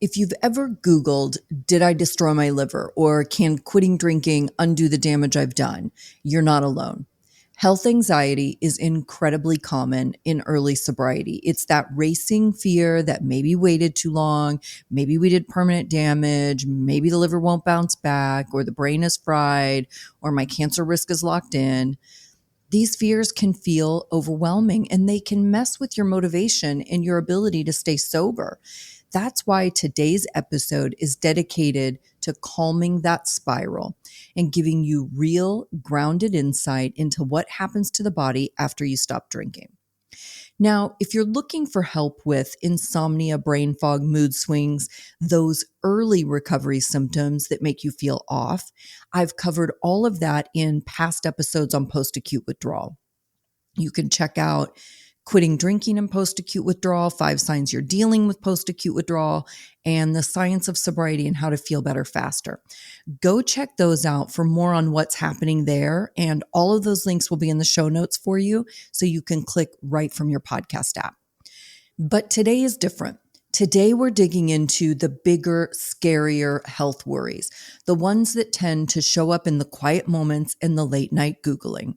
If you've ever Googled, did I destroy my liver? Or can quitting drinking undo the damage I've done? You're not alone. Health anxiety is incredibly common in early sobriety. It's that racing fear that maybe waited too long, maybe we did permanent damage, maybe the liver won't bounce back, or the brain is fried, or my cancer risk is locked in. These fears can feel overwhelming and they can mess with your motivation and your ability to stay sober. That's why today's episode is dedicated to calming that spiral and giving you real, grounded insight into what happens to the body after you stop drinking. Now, if you're looking for help with insomnia, brain fog, mood swings, those early recovery symptoms that make you feel off, I've covered all of that in past episodes on post-acute withdrawal. You can check out Quitting Drinking and Post-Acute Withdrawal, 5 Signs You're Dealing with Post-Acute Withdrawal, and The Science of Sobriety and How to Feel Better Faster. Go check those out for more on what's happening there, and all of those links will be in the show notes for you, so you can click right from your podcast app. But today is different. Today we're digging into the bigger, scarier health worries, the ones that tend to show up in the quiet moments and the late night Googling.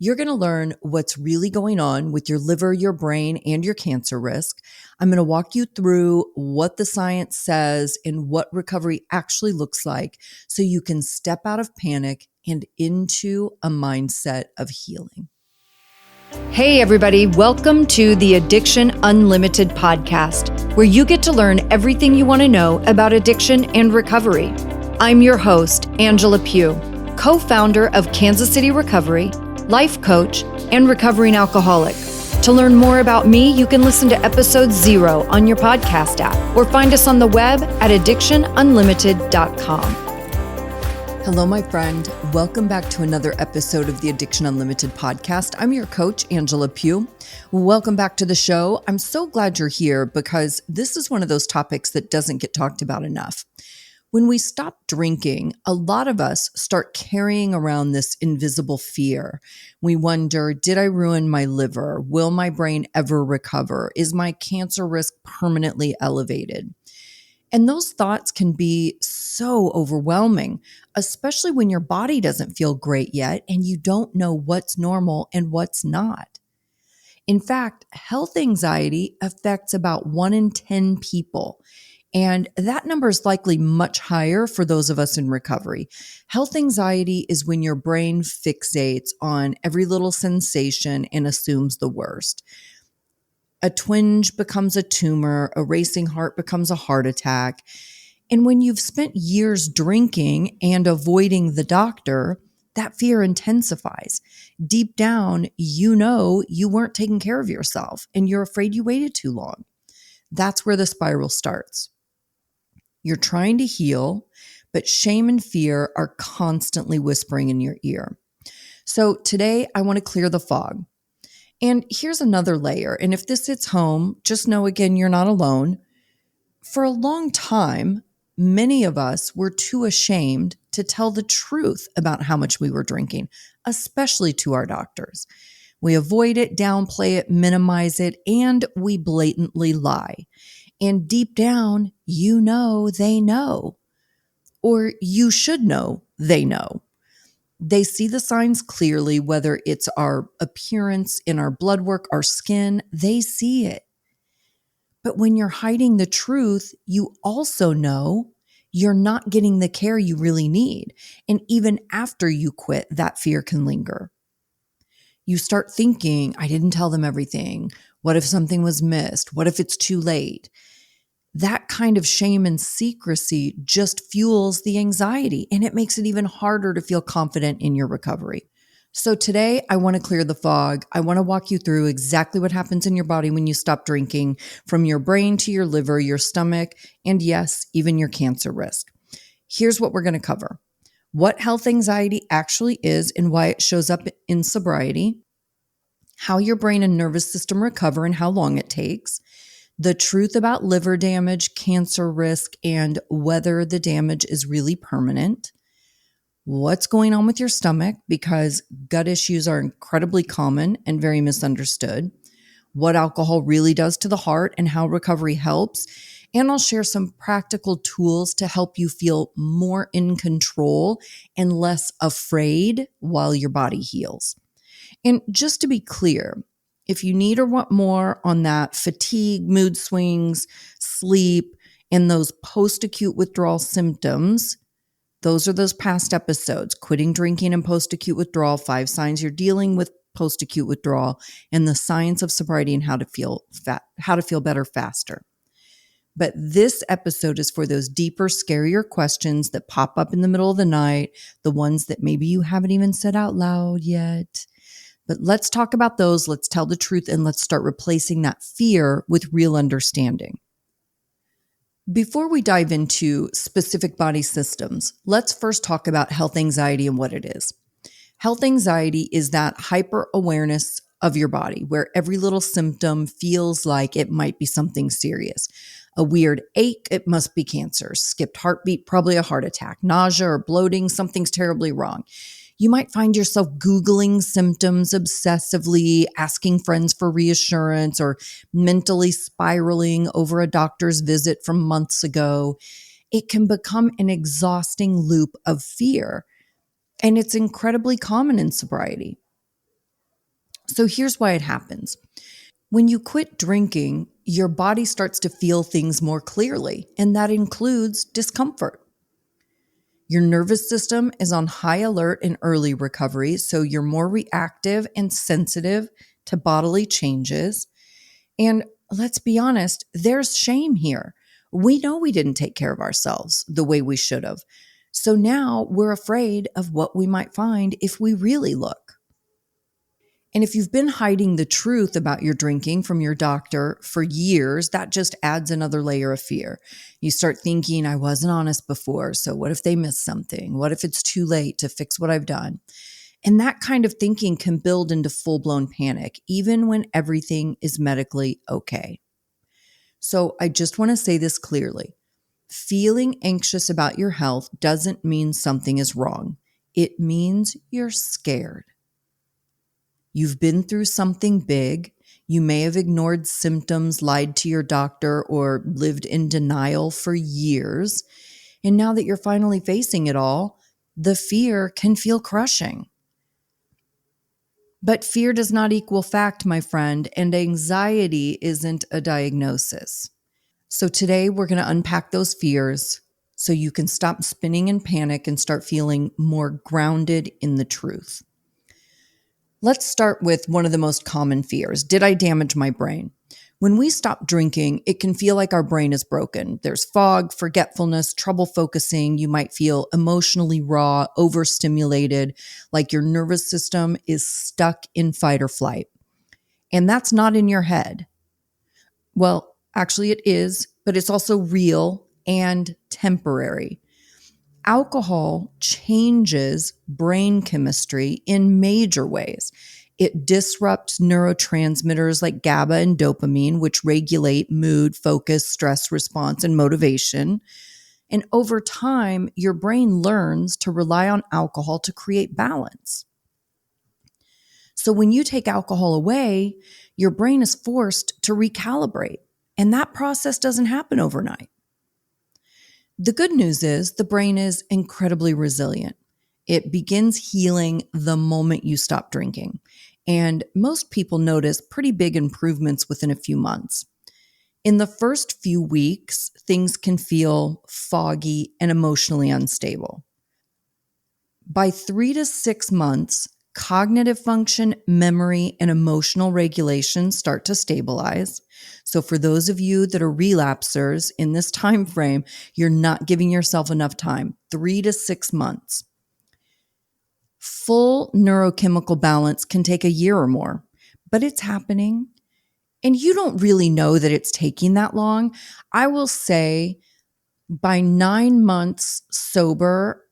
You're going to learn what's really going on with your liver, your brain, and your cancer risk. I'm going to walk you through what the science says and what recovery actually looks like so you can step out of panic and into a mindset of healing. Hey, everybody. Welcome to the Addiction Unlimited podcast, where you get to learn everything you want to know about addiction and recovery. I'm your host, Angela Pugh, co-founder of Kansas City Recovery, life coach, and recovering alcoholic. To learn more about me, you can listen to episode 0 on your podcast app or find us on the web at addictionunlimited.com. Hello, my friend. Welcome back to another episode of the Addiction Unlimited podcast. I'm your coach, Angela Pugh. Welcome back to the show. I'm so glad you're here because this is one of those topics that doesn't get talked about enough. When we stop drinking, a lot of us start carrying around this invisible fear. We wonder, did I ruin my liver? Will my brain ever recover? Is my cancer risk permanently elevated? And those thoughts can be so overwhelming, especially when your body doesn't feel great yet and you don't know what's normal and what's not. In fact, health anxiety affects about 1 in 10 people. And that number is likely much higher for those of us in recovery. Health anxiety is when your brain fixates on every little sensation and assumes the worst. A twinge becomes a tumor, a racing heart becomes a heart attack. And when you've spent years drinking and avoiding the doctor, that fear intensifies. Deep down, you know you weren't taking care of yourself and you're afraid you waited too long. That's where the spiral starts. You're trying to heal, but shame and fear are constantly whispering in your ear. So today I want to clear the fog. And here's another layer. And if this hits home, just know again, you're not alone. For a long time, many of us were too ashamed to tell the truth about how much we were drinking, especially to our doctors. We avoid it, downplay it, minimize it, and we blatantly lie. And deep down, you know they know, or you should know they know. They see the signs clearly, whether it's our appearance, in our blood work, our skin, they see it. But when you're hiding the truth, you also know you're not getting the care you really need. And even after you quit, that fear can linger. You start thinking, I didn't tell them everything. What if something was missed? What if it's too late? That kind of shame and secrecy just fuels the anxiety, and it makes it even harder to feel confident in your recovery. So today, I want to clear the fog. I want to walk you through exactly what happens in your body when you stop drinking, from your brain to your liver, your stomach, and yes, even your cancer risk. Here's what we're going to cover: what health anxiety actually is and why it shows up in sobriety, how your brain and nervous system recover and how long it takes, the truth about liver damage, cancer risk, and whether the damage is really permanent, what's going on with your stomach, because gut issues are incredibly common and very misunderstood, what alcohol really does to the heart and how recovery helps, And I'll share some practical tools to help you feel more in control and less afraid while your body heals. And just to be clear, if you need or want more on that fatigue, mood swings, sleep, and those post acute withdrawal symptoms, those are those past episodes: quitting drinking and post acute withdrawal, 5 signs you're dealing with post acute withdrawal, and the science of sobriety and how to feel better faster. But this episode is for those deeper, scarier questions that pop up in the middle of the night, the ones that maybe you haven't even said out loud yet. But let's talk about those. Let's tell the truth, and let's start replacing that fear with real understanding. Before we dive into specific body systems, let's first talk about health anxiety and what it is. Health anxiety is that hyper awareness of your body where every little symptom feels like it might be something serious. A weird ache, it must be cancer. Skipped heartbeat, probably a heart attack. Nausea or bloating, something's terribly wrong. You might find yourself Googling symptoms obsessively, asking friends for reassurance, or mentally spiraling over a doctor's visit from months ago. It can become an exhausting loop of fear, and it's incredibly common in sobriety. So here's why it happens. When you quit drinking, your body starts to feel things more clearly, and that includes discomfort. Your nervous system is on high alert in early recovery, so you're more reactive and sensitive to bodily changes. And let's be honest, there's shame here. We know we didn't take care of ourselves the way we should have. So now we're afraid of what we might find if we really look. And if you've been hiding the truth about your drinking from your doctor for years, that just adds another layer of fear. You start thinking, I wasn't honest before, so what if they missed something? What if it's too late to fix what I've done? And that kind of thinking can build into full-blown panic, even when everything is medically okay. So I just want to say this clearly. Feeling anxious about your health doesn't mean something is wrong. It means you're scared. You've been through something big. You may have ignored symptoms, lied to your doctor, or lived in denial for years. And now that you're finally facing it all, the fear can feel crushing. But fear does not equal fact, my friend, and anxiety isn't a diagnosis. So today we're going to unpack those fears so you can stop spinning in panic and start feeling more grounded in the truth. Let's start with one of the most common fears. Did I damage my brain? When we stop drinking, it can feel like our brain is broken. There's fog, forgetfulness, trouble focusing. You might feel emotionally raw, overstimulated, like your nervous system is stuck in fight or flight. And that's not in your head. Well, actually it is, but it's also real and temporary. Alcohol changes brain chemistry in major ways. It disrupts neurotransmitters like GABA and dopamine, which regulate mood, focus, stress response, and motivation. And over time, your brain learns to rely on alcohol to create balance. So when you take alcohol away, your brain is forced to recalibrate. And that process doesn't happen overnight. The good news is the brain is incredibly resilient. It begins healing the moment you stop drinking. And most people notice pretty big improvements within a few months. In the first few weeks, things can feel foggy and emotionally unstable. By 3 to 6 months, cognitive function, memory, and emotional regulation start to stabilize. So for those of you that are relapsers in this time frame, you're not giving yourself enough time. 3 to 6 months. Full neurochemical balance can take a year or more, but it's happening. And you don't really know that it's taking that long. I will say by 9 months sober,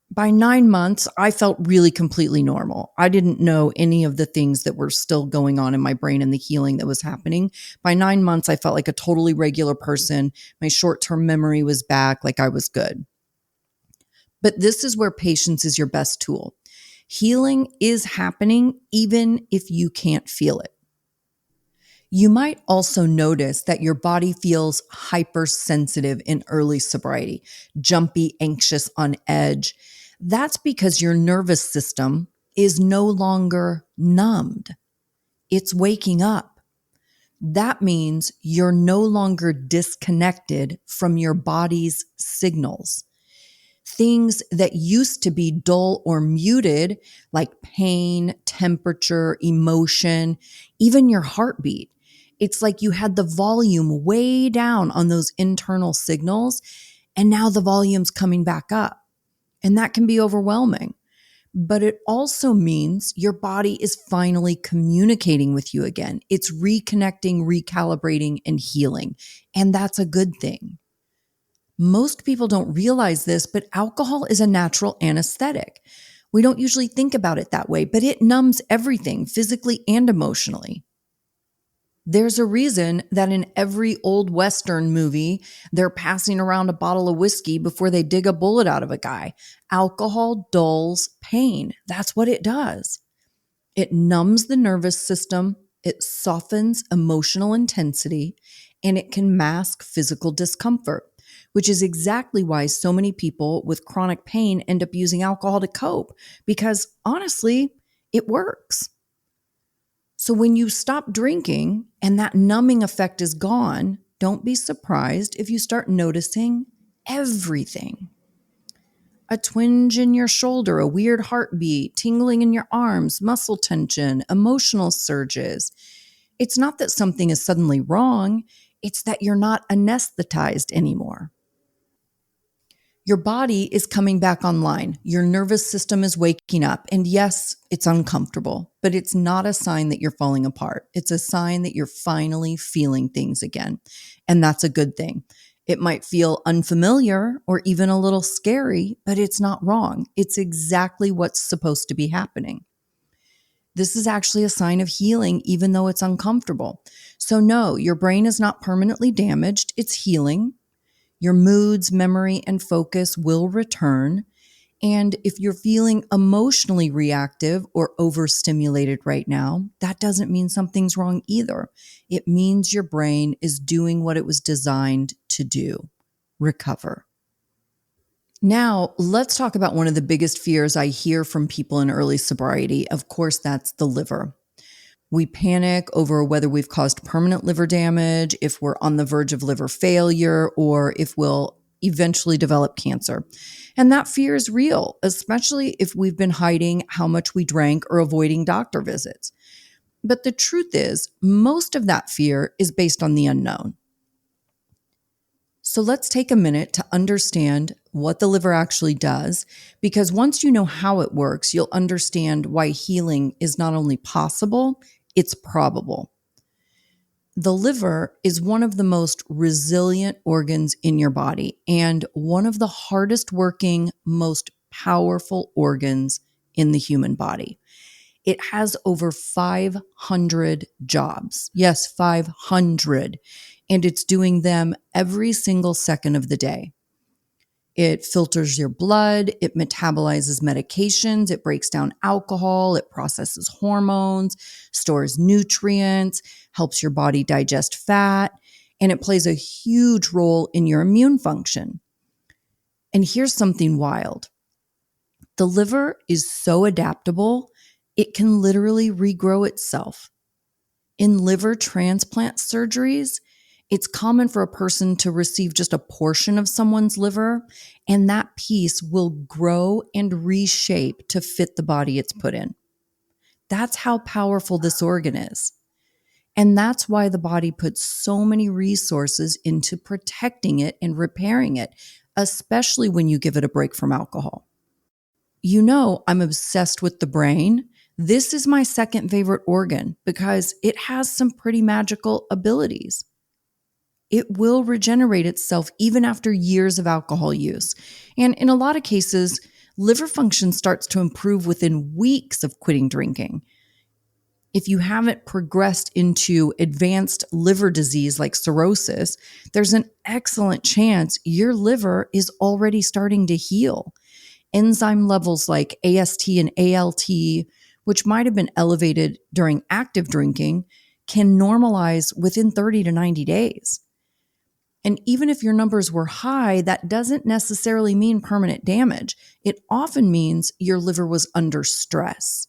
by 9 months, I felt really completely normal. I didn't know any of the things that were still going on in my brain and the healing that was happening. By 9 months, I felt like a totally regular person. My short-term memory was back, like I was good. But this is where patience is your best tool. Healing is happening even if you can't feel it. You might also notice that your body feels hypersensitive in early sobriety, jumpy, anxious, on edge. That's because your nervous system is no longer numbed. It's waking up. That means you're no longer disconnected from your body's signals. Things that used to be dull or muted, like pain, temperature, emotion, even your heartbeat. It's like you had the volume way down on those internal signals, and now the volume's coming back up. And that can be overwhelming. But it also means your body is finally communicating with you again. It's reconnecting, recalibrating, and healing. And that's a good thing. Most people don't realize this, but alcohol is a natural anesthetic. We don't usually think about it that way, but it numbs everything physically and emotionally. There's a reason that in every old Western movie, they're passing around a bottle of whiskey before they dig a bullet out of a guy. Alcohol dulls pain. That's what it does. It numbs the nervous system, it softens emotional intensity, and it can mask physical discomfort, which is exactly why so many people with chronic pain end up using alcohol to cope, because honestly, it works. So when you stop drinking and that numbing effect is gone, don't be surprised if you start noticing everything. A twinge in your shoulder, a weird heartbeat, tingling in your arms, muscle tension, emotional surges. It's not that something is suddenly wrong, it's that you're not anesthetized anymore. Your body is coming back online. Your nervous system is waking up. And yes, it's uncomfortable, but it's not a sign that you're falling apart. It's a sign that you're finally feeling things again. And that's a good thing. It might feel unfamiliar or even a little scary, but it's not wrong. It's exactly what's supposed to be happening. This is actually a sign of healing, even though it's uncomfortable. So no, your brain is not permanently damaged. It's healing. Your moods, memory, and focus will return. And if you're feeling emotionally reactive or overstimulated right now, that doesn't mean something's wrong either. It means your brain is doing what it was designed to do: recover. Now, let's talk about one of the biggest fears I hear from people in early sobriety. Of course, that's the liver. We panic over whether we've caused permanent liver damage, if we're on the verge of liver failure, or if we'll eventually develop cancer. And that fear is real, especially if we've been hiding how much we drank or avoiding doctor visits. But the truth is, most of that fear is based on the unknown. So let's take a minute to understand what the liver actually does, because once you know how it works, you'll understand why healing is not only possible, it's probable. The liver is one of the most resilient organs in your body and one of the hardest working, most powerful organs in the human body. It has over 500 jobs. Yes, 500. And it's doing them every single second of the day. It filters your blood, it metabolizes medications, it breaks down alcohol, it processes hormones, stores nutrients, helps your body digest fat, and it plays a huge role in your immune function. And here's something wild. The liver is so adaptable, it can literally regrow itself. In liver transplant surgeries, it's common for a person to receive just a portion of someone's liver, and that piece will grow and reshape to fit the body it's put in. That's how powerful this organ is. And that's why the body puts so many resources into protecting it and repairing it, especially when you give it a break from alcohol. You know, I'm obsessed with the brain. This is my second favorite organ because it has some pretty magical abilities. It will regenerate itself even after years of alcohol use. And in a lot of cases, liver function starts to improve within weeks of quitting drinking. If you haven't progressed into advanced liver disease like cirrhosis, there's an excellent chance your liver is already starting to heal. Enzyme levels like AST and ALT, which might have been elevated during active drinking, can normalize within 30 to 90 days. And even if your numbers were high, that doesn't necessarily mean permanent damage. It often means your liver was under stress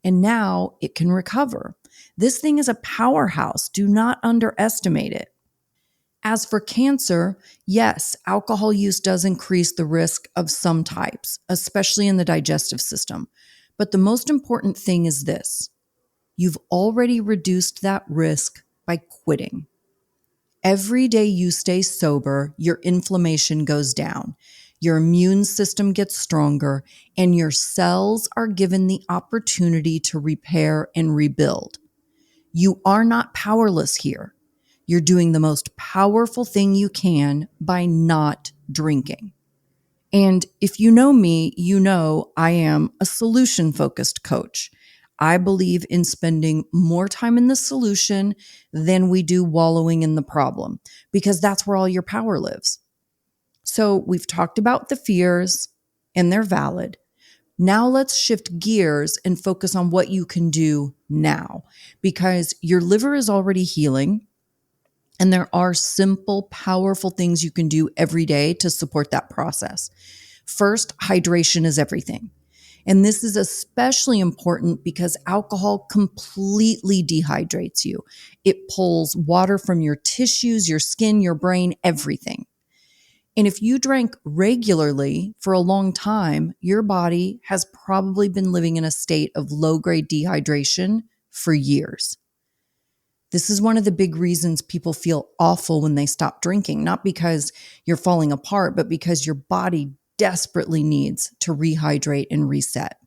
and now it can recover. This thing is a powerhouse. Do not underestimate it. As for cancer, yes, alcohol use does increase the risk of some types, especially in the digestive system. But the most important thing is this: you've already reduced that risk by quitting. Every day you stay sober, your inflammation goes down, your immune system gets stronger, and your cells are given the opportunity to repair and rebuild. You are not powerless here. You're doing the most powerful thing you can by not drinking. And if you know me, you know I am a solution-focused coach. I believe in spending more time in the solution than we do wallowing in the problem, because that's where all your power lives. So we've talked about the fears, and they're valid. Now let's shift gears and focus on what you can do now, because your liver is already healing. And there are simple, powerful things you can do every day to support that process. First, hydration is everything. And this is especially important because alcohol completely dehydrates you. It pulls water from your tissues, your skin, your brain, everything. And if you drank regularly for a long time, your body has probably been living in a state of low-grade dehydration for years. This is one of the big reasons people feel awful when they stop drinking, not because you're falling apart, but because your body desperately needs to rehydrate and reset.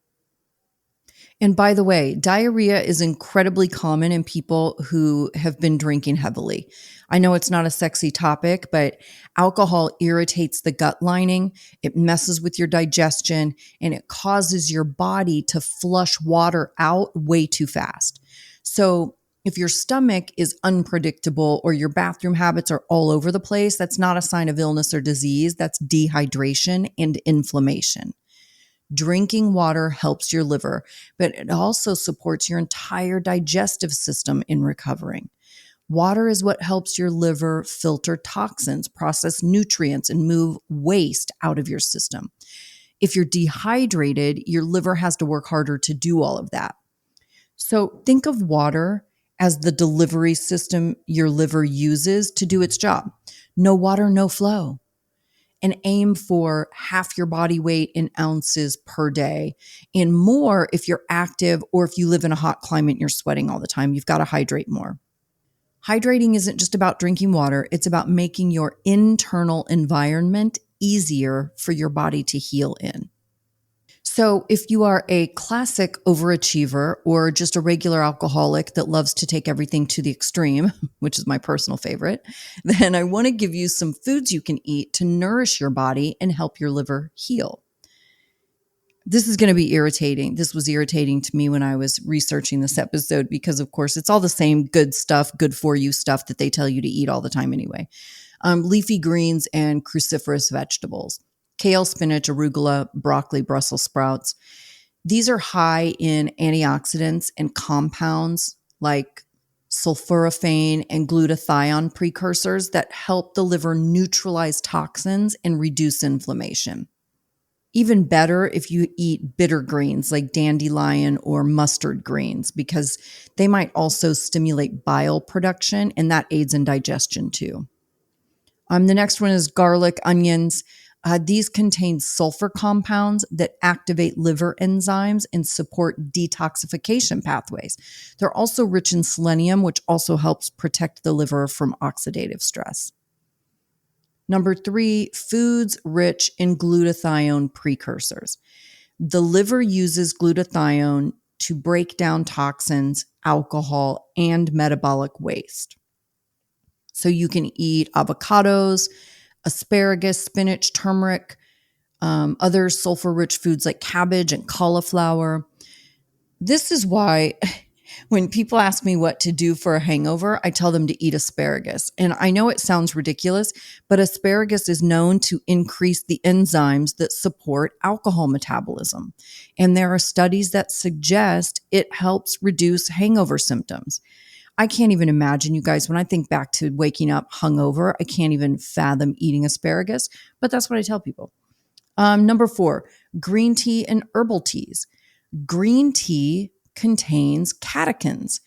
And by the way, diarrhea is incredibly common in people who have been drinking heavily. I know it's not a sexy topic, but alcohol irritates the gut lining, it messes with your digestion, and it causes your body to flush water out way too fast. So if your stomach is unpredictable or your bathroom habits are all over the place, that's not a sign of illness or disease. That's dehydration and inflammation. Drinking water helps your liver, but it also supports your entire digestive system in recovering. Water is what helps your liver filter toxins, process nutrients, and move waste out of your system. If you're dehydrated, your liver has to work harder to do all of that. So think of water as the delivery system your liver uses to do its job. No water, no flow. And aim for half your body weight in ounces per day, and more if you're active or if you live in a hot climate and you're sweating all the time. You've got to hydrate more. Hydrating isn't just about drinking water. It's about making your internal environment easier for your body to heal in. So if you are a classic overachiever or just a regular alcoholic that loves to take everything to the extreme, which is my personal favorite, then I want to give you some foods you can eat to nourish your body and help your liver heal. This is going to be irritating. This was irritating to me when I was researching this episode because, of course, it's all the same good stuff, good for you stuff that they tell you to eat all the time anyway. Leafy greens and cruciferous vegetables. Kale, spinach, arugula, broccoli, Brussels sprouts. These are high in antioxidants and compounds like sulforaphane and glutathione precursors that help the liver neutralize toxins and reduce inflammation. Even better if you eat bitter greens like dandelion or mustard greens, because they might also stimulate bile production and that aids in digestion too. The next one is garlic, onions. These contain sulfur compounds that activate liver enzymes and support detoxification pathways. They're also rich in selenium, which also helps protect the liver from oxidative stress. Number 3, foods rich in glutathione precursors. The liver uses glutathione to break down toxins, alcohol, and metabolic waste. So you can eat avocados, asparagus, spinach, turmeric, other sulfur-rich foods like cabbage and cauliflower. This is why when people ask me what to do for a hangover, I tell them to eat asparagus. And I know it sounds ridiculous, but asparagus is known to increase the enzymes that support alcohol metabolism. And there are studies that suggest it helps reduce hangover symptoms. I can't even imagine, you guys, when I think back to waking up hungover, I can't even fathom eating asparagus, but that's what I tell people. Number 4, green tea and herbal teas. Green tea contains catechins,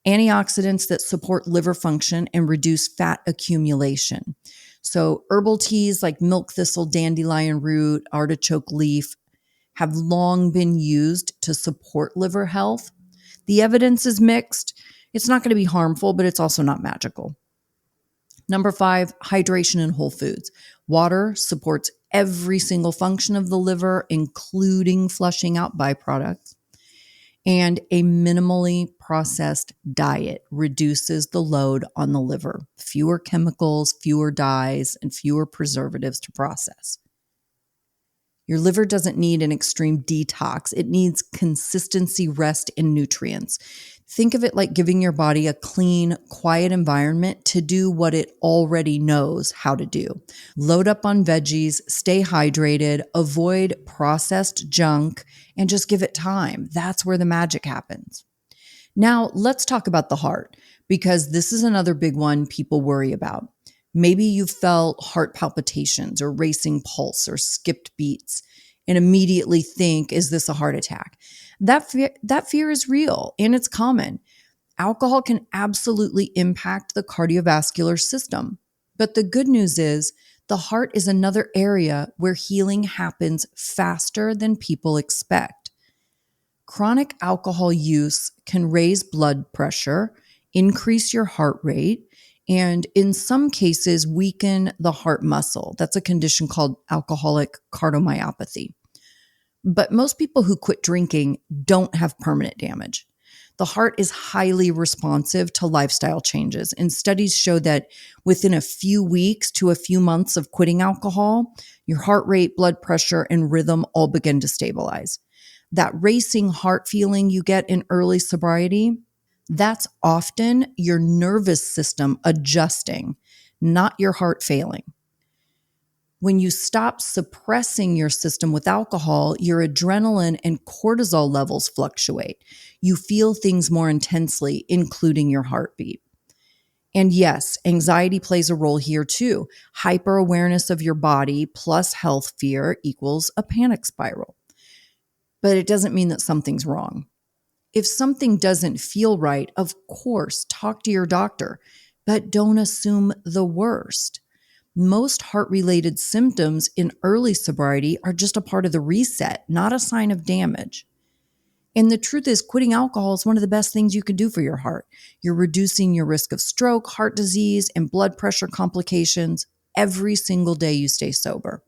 antioxidants that support liver function and reduce fat accumulation. So herbal teas like milk thistle, dandelion root, artichoke leaf have long been used to support liver health. The evidence is mixed. It's not going to be harmful, but it's also not magical. Number 5, hydration and whole foods. Water supports every single function of the liver, including flushing out byproducts. And a minimally processed diet reduces the load on the liver. Fewer chemicals, fewer dyes, and fewer preservatives to process. Your liver doesn't need an extreme detox. It needs consistency, rest, and nutrients. Think of it like giving your body a clean, quiet environment to do what it already knows how to do. Load up on veggies, stay hydrated, avoid processed junk, and just give it time. That's where the magic happens. Now, let's talk about the heart, because this is another big one people worry about. Maybe you felt heart palpitations or racing pulse or skipped beats and immediately think, is this a heart attack? That fear is real and it's common. Alcohol can absolutely impact the cardiovascular system. But the good news is the heart is another area where healing happens faster than people expect. Chronic alcohol use can raise blood pressure, increase your heart rate, and in some cases, weaken the heart muscle. That's a condition called alcoholic cardiomyopathy. But most people who quit drinking don't have permanent damage. The heart is highly responsive to lifestyle changes, and studies show that within a few weeks to a few months of quitting alcohol, your heart rate, blood pressure, and rhythm all begin to stabilize. That racing heart feeling you get in early sobriety, that's often your nervous system adjusting, not your heart failing. When you stop suppressing your system with alcohol, your adrenaline and cortisol levels fluctuate. You feel things more intensely, including your heartbeat. And yes, anxiety plays a role here too. Hyper awareness of your body plus health fear equals a panic spiral. But it doesn't mean that something's wrong. If something doesn't feel right, of course, talk to your doctor, but don't assume the worst. Most heart-related symptoms in early sobriety are just a part of the reset, not a sign of damage. And the truth is, quitting alcohol is one of the best things you can do for your heart. You're reducing your risk of stroke, heart disease, and blood pressure complications every single day you stay sober.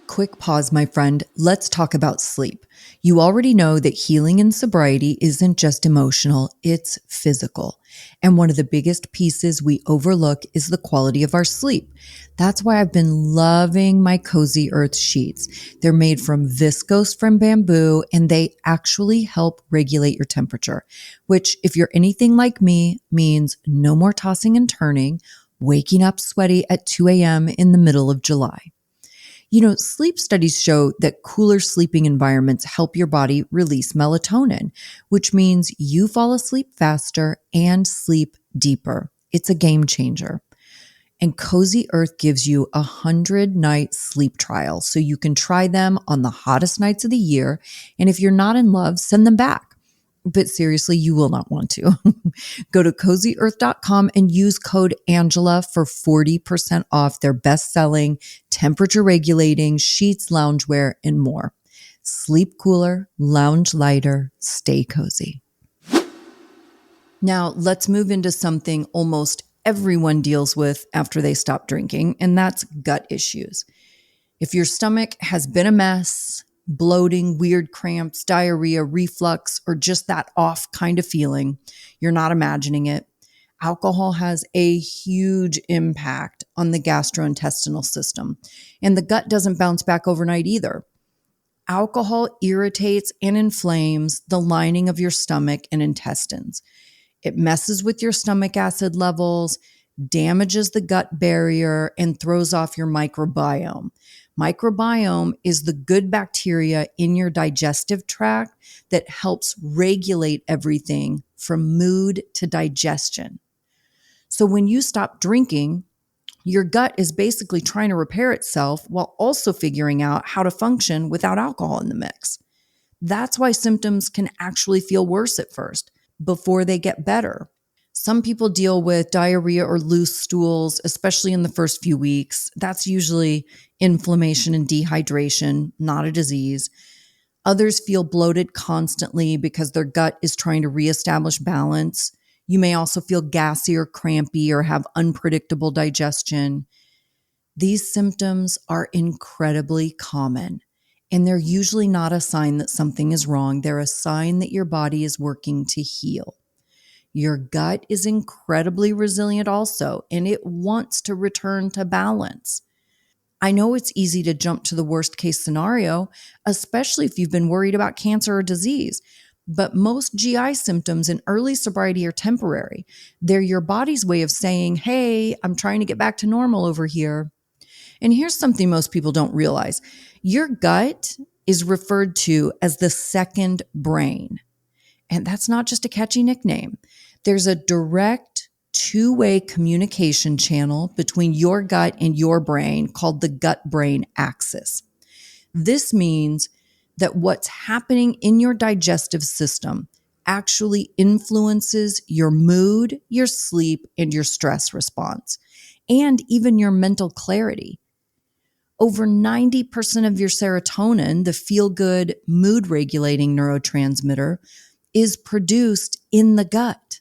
Quick pause, my friend. Let's talk about sleep. You already know that healing in sobriety isn't just emotional, it's physical. And one of the biggest pieces we overlook is the quality of our sleep. That's why I've been loving my Cozy Earth sheets. They're made from viscose from bamboo, and they actually help regulate your temperature, which, if you're anything like me, means no more tossing and turning, waking up sweaty at 2 a.m. in the middle of July. You know, sleep studies show that cooler sleeping environments help your body release melatonin, which means you fall asleep faster and sleep deeper. It's a game changer. And Cozy Earth gives you a 100-night sleep trial, so you can try them on the hottest nights of the year. And if you're not in love, send them back. But seriously, you will not want to. Go to CozyEarth.com and use code Angela for 40% off their best-selling, temperature-regulating sheets, loungewear, and more. Sleep cooler, lounge lighter, stay cozy. Now, let's move into something almost everyone deals with after they stop drinking, and that's gut issues. If your stomach has been a mess, bloating, weird cramps, diarrhea, reflux, or just that off kind of feeling, you're not imagining it. Alcohol has a huge impact on the gastrointestinal system, and the gut doesn't bounce back overnight either. Alcohol irritates and inflames the lining of your stomach and intestines. It messes with your stomach acid levels, damages the gut barrier, and throws off your microbiome. Microbiome is the good bacteria in your digestive tract that helps regulate everything from mood to digestion. So when you stop drinking, your gut is basically trying to repair itself while also figuring out how to function without alcohol in the mix. That's why symptoms can actually feel worse at first before they get better. Some people deal with diarrhea or loose stools, especially in the first few weeks. That's usually inflammation and dehydration, not a disease. Others feel bloated constantly because their gut is trying to reestablish balance. You may also feel gassy or crampy or have unpredictable digestion. These symptoms are incredibly common, and they're usually not a sign that something is wrong. They're a sign that your body is working to heal. Your gut is incredibly resilient also, and it wants to return to balance. I know it's easy to jump to the worst case scenario, especially if you've been worried about cancer or disease. But most GI symptoms in early sobriety are temporary. They're your body's way of saying, hey, I'm trying to get back to normal over here. And here's something most people don't realize. Your gut is referred to as the second brain. And that's not just a catchy nickname. There's a direct two-way communication channel between your gut and your brain called the gut-brain axis. This means that what's happening in your digestive system actually influences your mood, your sleep, and your stress response, and even your mental clarity. Over 90% of your serotonin, the feel-good, mood-regulating neurotransmitter, is produced in the gut.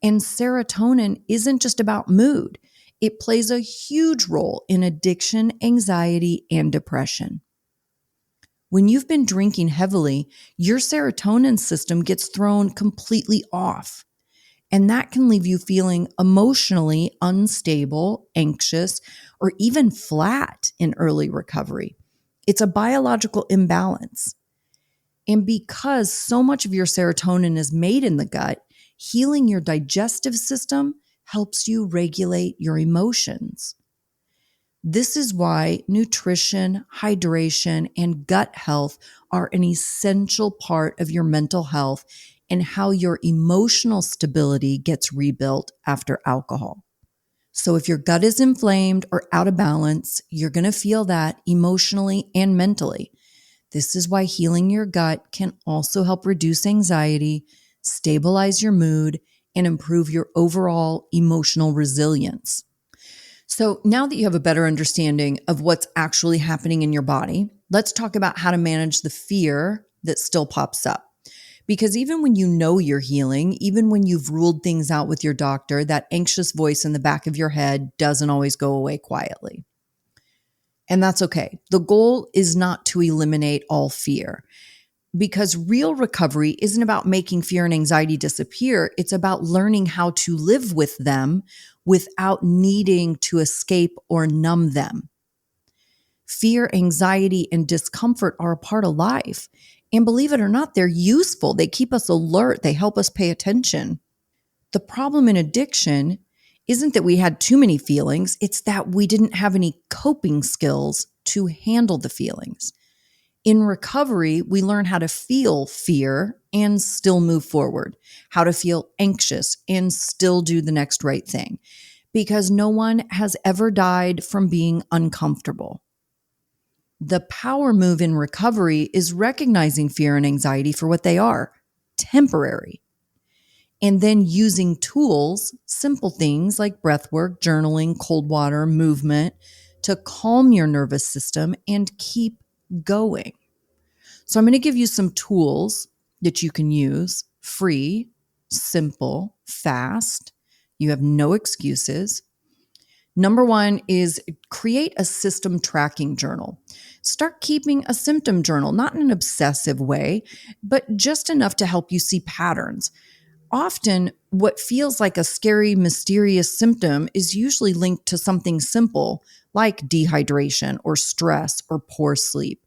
And serotonin isn't just about mood. It plays a huge role in addiction, anxiety, and depression. When you've been drinking heavily, your serotonin system gets thrown completely off. And that can leave you feeling emotionally unstable, anxious, or even flat in early recovery. It's a biological imbalance. And because so much of your serotonin is made in the gut, healing your digestive system helps you regulate your emotions. This is why nutrition, hydration, and gut health are an essential part of your mental health and how your emotional stability gets rebuilt after alcohol. So if your gut is inflamed or out of balance, you're going to feel that emotionally and mentally. This is why healing your gut can also help reduce anxiety, stabilize your mood, and improve your overall emotional resilience. So now that you have a better understanding of what's actually happening in your body, let's talk about how to manage the fear that still pops up. Because even when you know you're healing, even when you've ruled things out with your doctor, that anxious voice in the back of your head doesn't always go away quietly. And that's okay. The goal is not to eliminate all fear, because real recovery isn't about making fear and anxiety disappear. It's about learning how to live with them without needing to escape or numb them. Fear, anxiety, and discomfort are a part of life. And believe it or not, they're useful. They keep us alert. They help us pay attention. The problem in addiction isn't that we had too many feelings. It's that we didn't have any coping skills to handle the feelings. In recovery, we learn how to feel fear and still move forward, how to feel anxious and still do the next right thing, because no one has ever died from being uncomfortable. The power move in recovery is recognizing fear and anxiety for what they are, temporary, and then using tools, simple things like breath work, journaling, cold water, movement, to calm your nervous system and keep going. So I'm going to give you some tools that you can use, free, simple, fast. You have no excuses. Number one is create a system tracking journal. Start keeping a symptom journal, not in an obsessive way, but just enough to help you see patterns. Often, what feels like a scary, mysterious symptom is usually linked to something simple like dehydration or stress or poor sleep.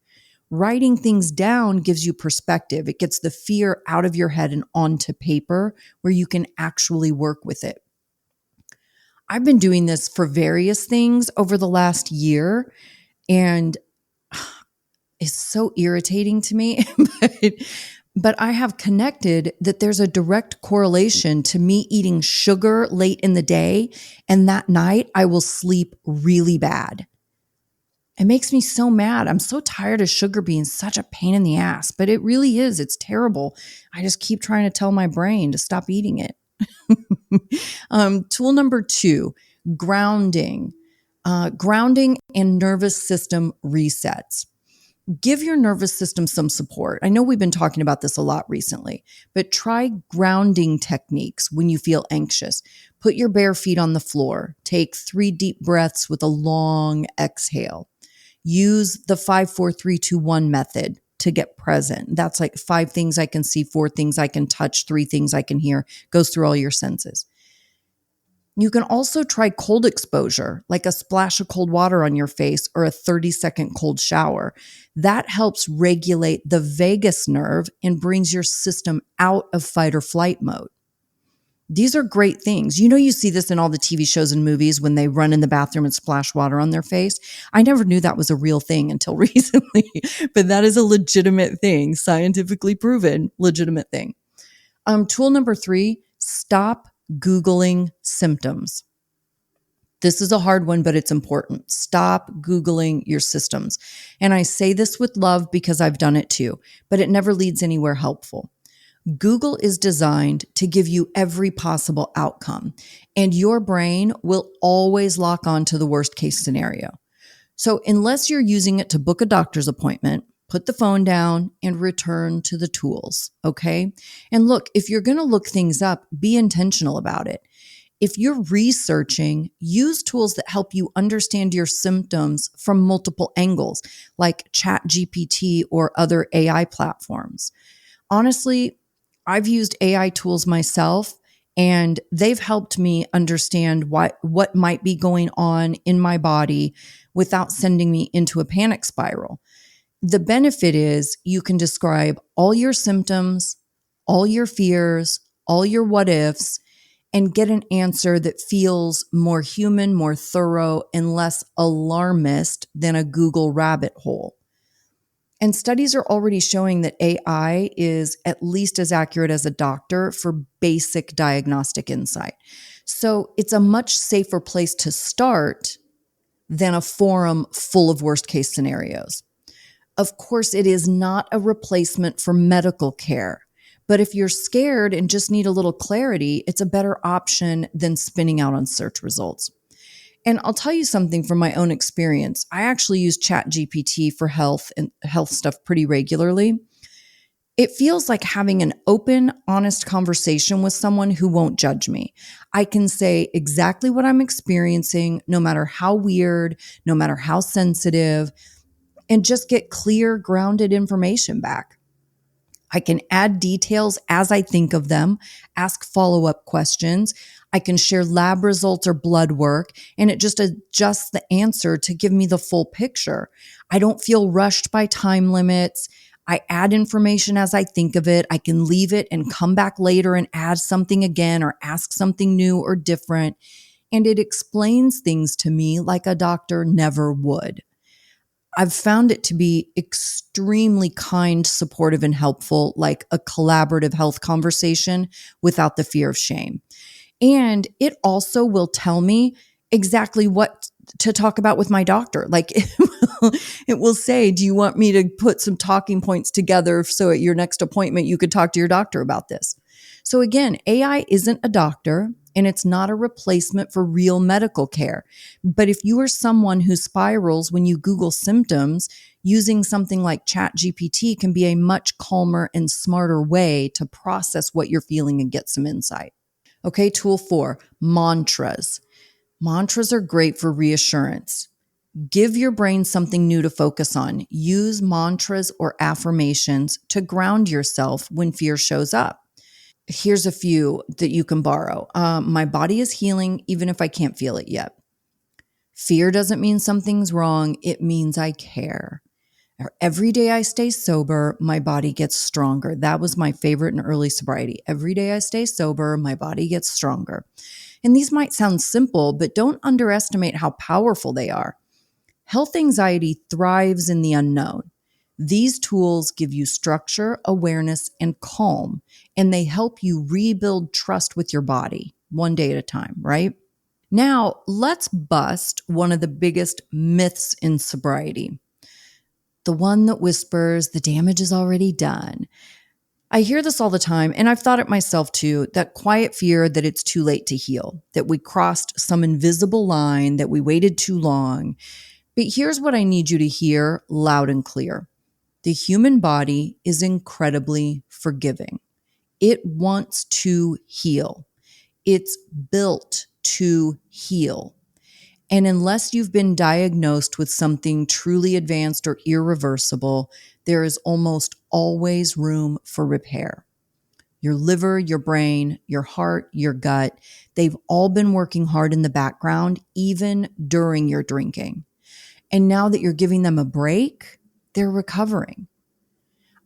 Writing things down gives you perspective. It gets the fear out of your head and onto paper where you can actually work with it. I've been doing this for various things over the last year, and it's so irritating to me. but, but I have connected that there's a direct correlation to me eating sugar late in the day, and that night I will sleep really bad. It makes me so mad. I'm so tired of sugar being such a pain in the ass, but it really is. It's terrible. I just keep trying to tell my brain to stop eating it. Tool number 2, grounding. Grounding and nervous system resets. Give your nervous system some support. I know we've been talking about this a lot recently, but try grounding techniques when you feel anxious. Put your bare feet on the floor. Take 3 deep breaths with a long exhale. Use the 5, 4, 3, 2, 1 method to get present. That's like 5 things I can see, 4 things I can touch, 3 things I can hear. Goes through all your senses. You can also try cold exposure, like a splash of cold water on your face or a 30-second cold shower. That helps regulate the vagus nerve and brings your system out of fight or flight mode. These are great things. You know, you see this in all the TV shows and movies when they run in the bathroom and splash water on their face. I never knew that was a real thing until recently, but that is a legitimate thing, scientifically proven, legitimate thing. Tool number 3, stop Googling symptoms. This is a hard one, but it's important. Stop Googling your systems. And I say this with love because I've done it too, but it never leads anywhere helpful. Google is designed to give you every possible outcome, and your brain will always lock on to the worst case scenario. So unless you're using it to book a doctor's appointment, put the phone down and return to the tools, okay? And look, if you're going to look things up, be intentional about it. If you're researching, use tools that help you understand your symptoms from multiple angles, like ChatGPT or other AI platforms. Honestly, I've used AI tools myself, and they've helped me understand what might be going on in my body without sending me into a panic spiral. The benefit is you can describe all your symptoms, all your fears, all your what ifs, and get an answer that feels more human, more thorough, and less alarmist than a Google rabbit hole. And studies are already showing that AI is at least as accurate as a doctor for basic diagnostic insight. So it's a much safer place to start than a forum full of worst case scenarios. Of course, it is not a replacement for medical care. But if you're scared and just need a little clarity, it's a better option than spinning out on search results. And I'll tell you something from my own experience. I actually use ChatGPT for health and health stuff pretty regularly. It feels like having an open, honest conversation with someone who won't judge me. I can say exactly what I'm experiencing, no matter how weird, no matter how sensitive, and just get clear, grounded information back. I can add details as I think of them, ask follow-up questions. I can share lab results or blood work, and it just adjusts the answer to give me the full picture. I don't feel rushed by time limits. I add information as I think of it. I can leave it and come back later and add something again or ask something new or different. And it explains things to me like a doctor never would. I've found it to be extremely kind, supportive, and helpful, like a collaborative health conversation without the fear of shame. And it also will tell me exactly what to talk about with my doctor. Like it will say, do you want me to put some talking points together so at your next appointment you could talk to your doctor about this? So again, AI isn't a doctor and it's not a replacement for real medical care. But if you are someone who spirals when you Google symptoms, using something like ChatGPT can be a much calmer and smarter way to process what you're feeling and get some insight. Okay, tool 4, mantras. Mantras are great for reassurance. Give your brain something new to focus on. Use mantras or affirmations to ground yourself when fear shows up. Here's a few that you can borrow. My body is healing even if I can't feel it yet. Fear doesn't mean something's wrong. It means I care. Every day I stay sober, my body gets stronger. That was my favorite in early sobriety. Every day I stay sober, my body gets stronger. And these might sound simple, but don't underestimate how powerful they are. Health anxiety thrives in the unknown. These tools give you structure, awareness, and calm, and they help you rebuild trust with your body one day at a time, right? Now, let's bust one of the biggest myths in sobriety. The one that whispers, the damage is already done. I hear this all the time, and I've thought it myself too, that quiet fear that it's too late to heal, that we crossed some invisible line, that we waited too long. But here's what I need you to hear loud and clear. The human body is incredibly forgiving. It wants to heal. It's built to heal. And unless you've been diagnosed with something truly advanced or irreversible, there is almost always room for repair. Your liver, your brain, your heart, your gut, they've all been working hard in the background, even during your drinking. And now that you're giving them a break, they're recovering.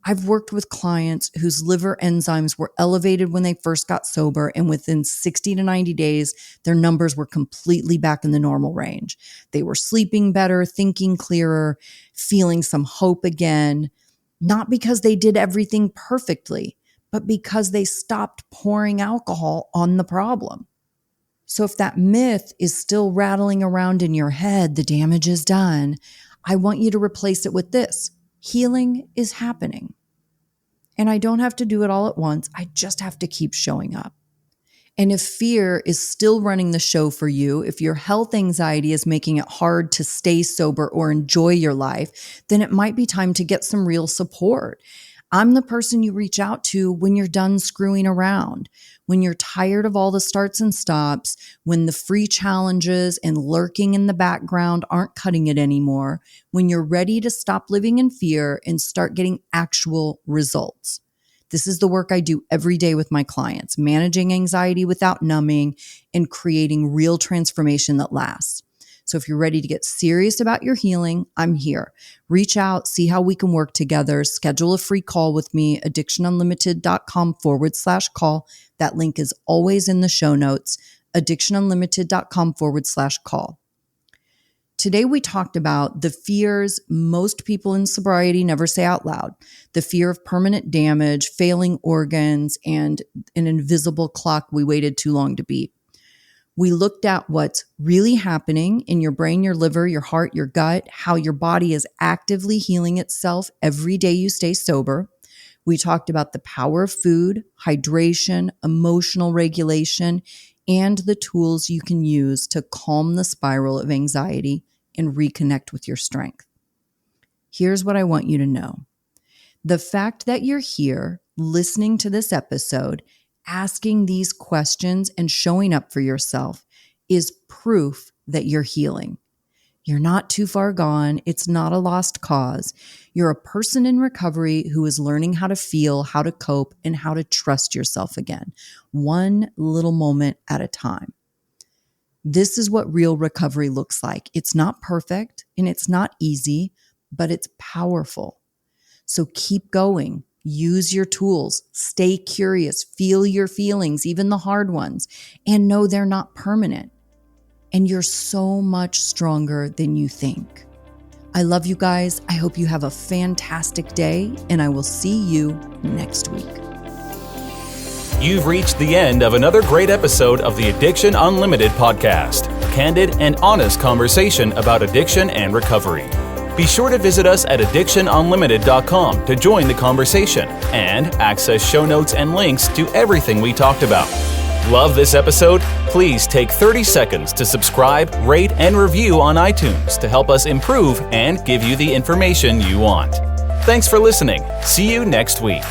I've worked with clients whose liver enzymes were elevated when they first got sober, and within 60 to 90 days, their numbers were completely back in the normal range. They were sleeping better, thinking clearer, feeling some hope again, not because they did everything perfectly, but because they stopped pouring alcohol on the problem. So if that myth is still rattling around in your head, the damage is done, I want you to replace it with this. Healing is happening. And I don't have to do it all at once. I just have to keep showing up. And if fear is still running the show for you, if your health anxiety is making it hard to stay sober or enjoy your life, then it might be time to get some real support. I'm the person you reach out to when you're done screwing around, when you're tired of all the starts and stops, when the free challenges and lurking in the background aren't cutting it anymore, when you're ready to stop living in fear and start getting actual results. This is the work I do every day with my clients, managing anxiety without numbing and creating real transformation that lasts. So if you're ready to get serious about your healing, I'm here. Reach out, see how we can work together. Schedule a free call with me, addictionunlimited.com/call. That link is always in the show notes, addictionunlimited.com/call. Today, we talked about the fears most people in sobriety never say out loud. The fear of permanent damage, failing organs, and an invisible clock we waited too long to beat. We looked at what's really happening in your brain, your liver, your heart, your gut, how your body is actively healing itself every day you stay sober. We talked about the power of food, hydration, emotional regulation, and the tools you can use to calm the spiral of anxiety and reconnect with your strength. Here's what I want you to know. The fact that you're here listening to this episode, asking these questions and showing up for yourself is proof that you're healing. You're not too far gone. It's not a lost cause. You're a person in recovery who is learning how to feel, how to cope, and how to trust yourself again, one little moment at a time. This is what real recovery looks like. It's not perfect and it's not easy, but it's powerful. So keep going. Use your tools. Stay curious. Feel your feelings, even the hard ones, and know they're not permanent. And you're so much stronger than you think. I love you guys. I hope you have a fantastic day, and I will see you next week. You've reached the end of another great episode of the Addiction Unlimited podcast. Candid and honest conversation about addiction and recovery. Be sure to visit us at addictionunlimited.com to join the conversation and access show notes and links to everything we talked about. Love this episode? Please take 30 seconds to subscribe, rate, and review on iTunes to help us improve and give you the information you want. Thanks for listening. See you next week.